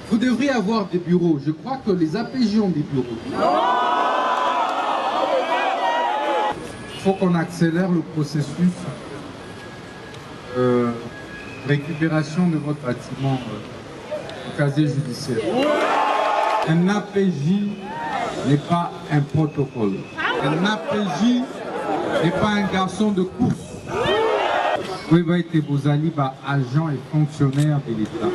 Vous devriez avoir des bureaux. Je crois que les APJ ont des bureaux. Il faut qu'on accélère le processus de récupération de votre bâtiment au casier judiciaire. Un APJ n'est pas un protocole. Un APJ n'est pas un garçon de course. Vous pouvez être vos alliés, agents et fonctionnaires de l'État.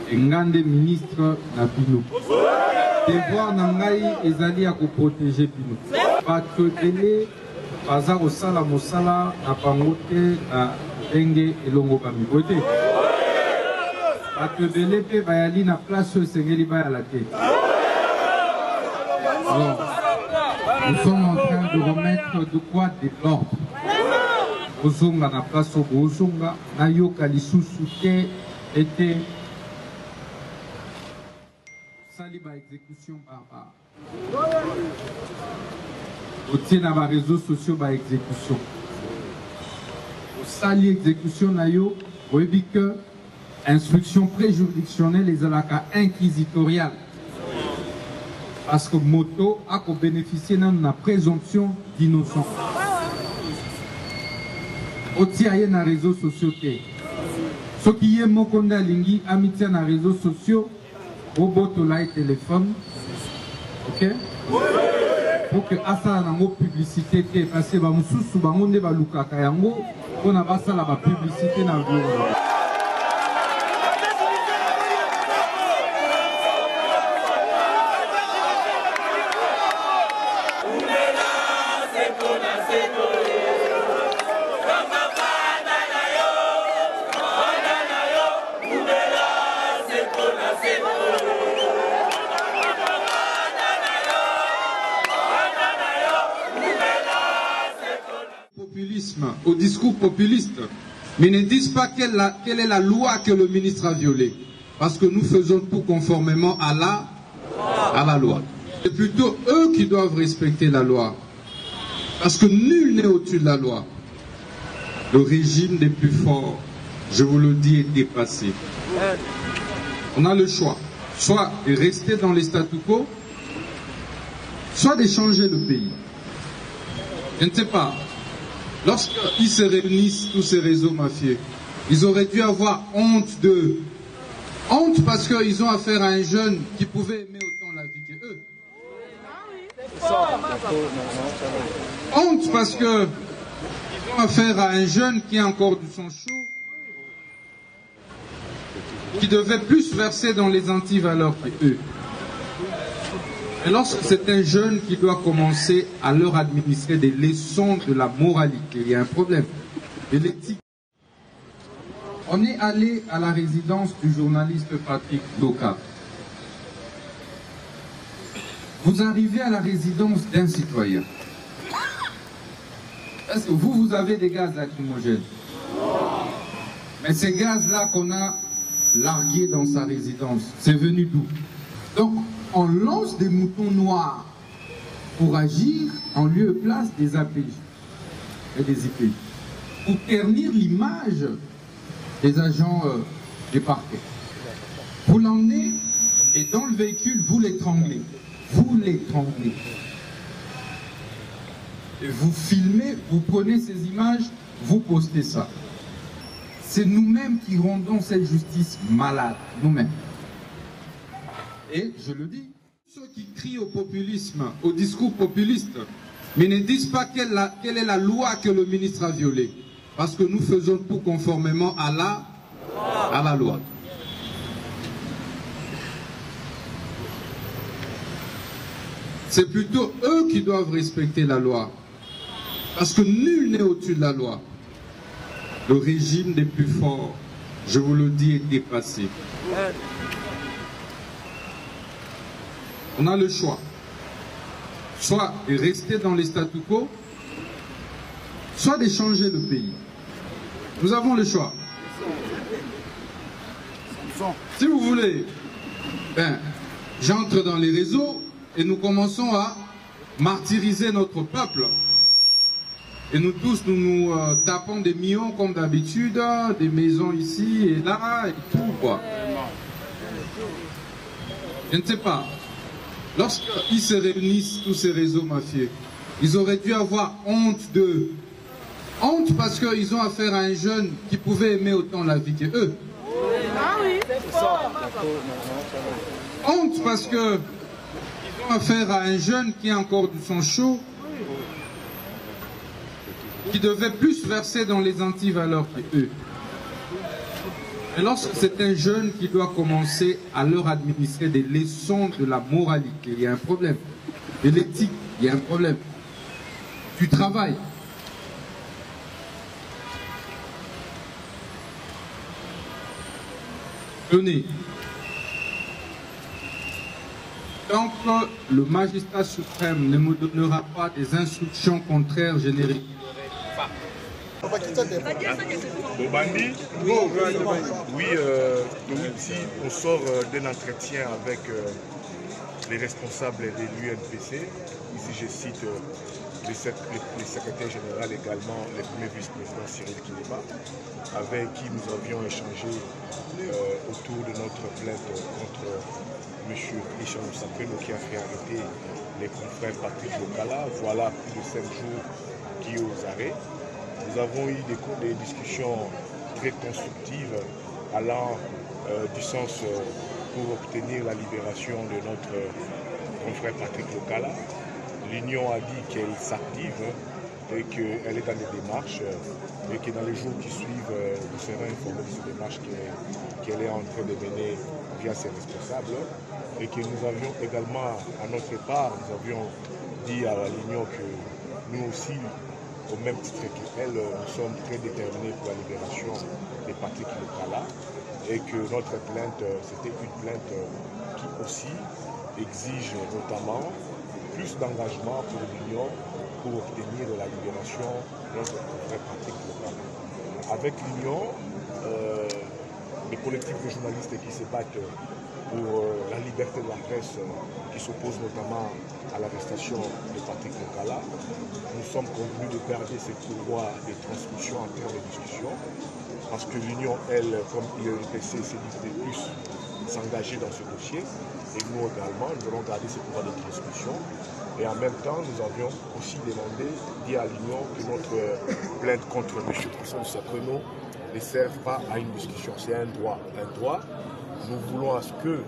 Et ngande ministre na bino. Devoir nangai ezali à protéger bino. Parce que délai, baza osala mosala na pangote na denge elongo bamibote. Parce que délai pe bayali na place sengeli bayala te. Alors, nous sommes en train de remettre de quoi de l'ordre. Ozonga na place Ozonga, na yoka lisusu te était sali ba exécution par otie na ba réseaux sociaux ba exécution. Sali exécution na yo, oyebi que instruction préjuridictionnelle ezalaka inquisitoriale. Parce que moto a bénéficié de la présomption d'innocence. Otie aye na réseaux sociaux te. Ce qui est mokonda lingi amitié na réseaux sociaux. Robot light téléphone, ok? Pour que asala nango publicité te, parce que bamususu bango nde balukaka yango, pona basala ba publicité na bureau. Au discours populiste, mais ne disent pas quelle est la loi que le ministre a violée. Parce que nous faisons tout conformément à la loi. C'est plutôt eux qui doivent respecter la loi. Parce que nul n'est au-dessus de la loi. Le régime des plus forts, je vous le dis, est dépassé. On a le choix, soit de rester dans les statu quo, soit de changer le pays. Je ne sais pas. Lorsqu'ils se réunissent, tous ces réseaux mafieux, ils auraient dû avoir honte d'eux. Honte parce qu'ils ont affaire à un jeune qui pouvait aimer autant la vie qu'eux. Honte parce qu'ils ont affaire à un jeune qui a encore du sang chaud, qui devait plus verser dans les antivaleurs qu'eux. Et lorsque c'est un jeune qui doit commencer à leur administrer des leçons de la moralité, il y a un problème de l'éthique. On est allé à la résidence du journaliste Patrick Doka. Vous arrivez à la résidence d'un citoyen. Est-ce que vous avez des gaz lacrymogènes? Mais ces gaz-là qu'on a largués dans sa résidence, c'est venu d'où? Donc, on lance des moutons noirs pour agir en lieu et place des APJ et des IPJ, pour ternir l'image des agents du parquet. Vous l'emmenez et dans le véhicule, vous l'étranglez. Vous l'étranglez. Et vous filmez, vous prenez ces images, vous postez ça. C'est nous-mêmes qui rendons cette justice malade, nous-mêmes. Et je le dis, ceux qui crient au populisme, au discours populiste, mais ne disent pas quelle est la loi que le ministre a violée. Parce que nous faisons tout conformément à la loi. C'est plutôt eux qui doivent respecter la loi. Parce que nul n'est au-dessus de la loi. Le régime des plus forts, je vous le dis, est dépassé. On a le choix, soit de rester dans les statu quo, soit de changer le pays. Nous avons le choix. Si vous voulez, j'entre dans les réseaux et nous commençons à martyriser notre peuple. Et nous tous, nous nous tapons des millions comme d'habitude, des maisons ici et là et tout quoi. Je ne sais pas. Lorsqu'ils se réunissent, tous ces réseaux mafieux, ils auraient dû avoir honte d'eux. Honte parce qu'ils ont affaire à un jeune qui pouvait aimer autant la vie que eux. Ah oui, c'est fort. Honte parce que ils ont affaire à un jeune qui a encore du sang chaud, qui devait plus verser dans les antivaleurs que eux. Et lorsque c'est un jeune qui doit commencer à leur administrer des leçons de la moralité, il y a un problème. De l'éthique, il y a un problème. Du travail. Tenez. Tant que le magistrat suprême ne me donnera pas des instructions contraires, je n'ai rien. Bobandi, oui, on sort d'un entretien avec les responsables de l'UNPC. Ici, je cite le secrétaire général également, le premier vice-président Cyril Kineba, avec qui nous avions échangé autour de notre plainte contre M. Richard Sapreno qui a fait arrêter les confrères Patrick Lokala. Voilà plus de 5 jours qui est aux arrêts. Nous avons eu des discussions très constructives allant du sens pour obtenir la libération de notre confrère Patrick Lokala. L'Union a dit qu'elle s'active et qu'elle est dans des démarches et que dans les jours qui suivent, nous serons informés de ces démarches qu'elle est en train de mener via ses responsables et que nous avions également, à notre part, nous avions dit à l'Union que nous aussi, au même titre qu'elle, nous sommes très déterminés pour la libération de Patrick Lokala et que notre plainte, c'était une plainte qui aussi exige notamment plus d'engagement pour l'Union pour obtenir la libération de notre confrère Patrick Lokala. Avec l'Union, les collectifs de journalistes qui se battent pour la liberté de la presse, qui s'opposent notamment à l'arrestation de Patrick Lokala, nous sommes convenus de garder ces pouvoirs de transmission en termes de discussion, parce que l'Union, elle, comme l'UNPC, s'est dit de plus s'engager dans ce dossier, et nous également, nous allons garder ces pouvoirs de transmission. Et en même temps, nous avions aussi demandé, dit à l'Union, que notre plainte contre M. Christian Sapreno ne serve pas à une discussion. C'est un droit. Un droit. Nous voulons à ce que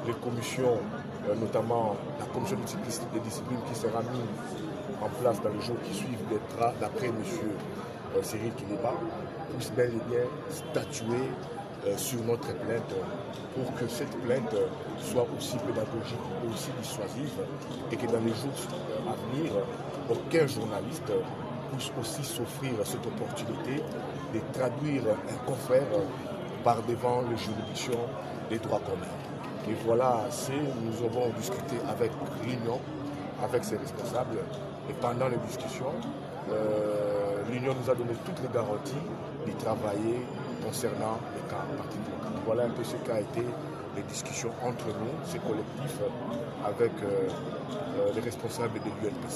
les commissions, notamment la commission de discipline qui sera mise en place dans les jours qui suivent, d'après M. Cyril Kineba, puisse bel et bien statuer sur notre plainte pour que cette plainte soit aussi pédagogique, aussi dissuasive et que dans les jours à venir, aucun journaliste puisse aussi s'offrir cette opportunité de traduire un confrère par devant les juridictions des droits communs. Et voilà, nous avons discuté avec l'Union, avec ses responsables, et pendant les discussions, l'Union nous a donné toutes les garanties d'y travailler concernant les cas particuliers. Voilà un peu ce qu'a été les discussions entre nous, ces collectifs, avec les responsables de l'UNPC.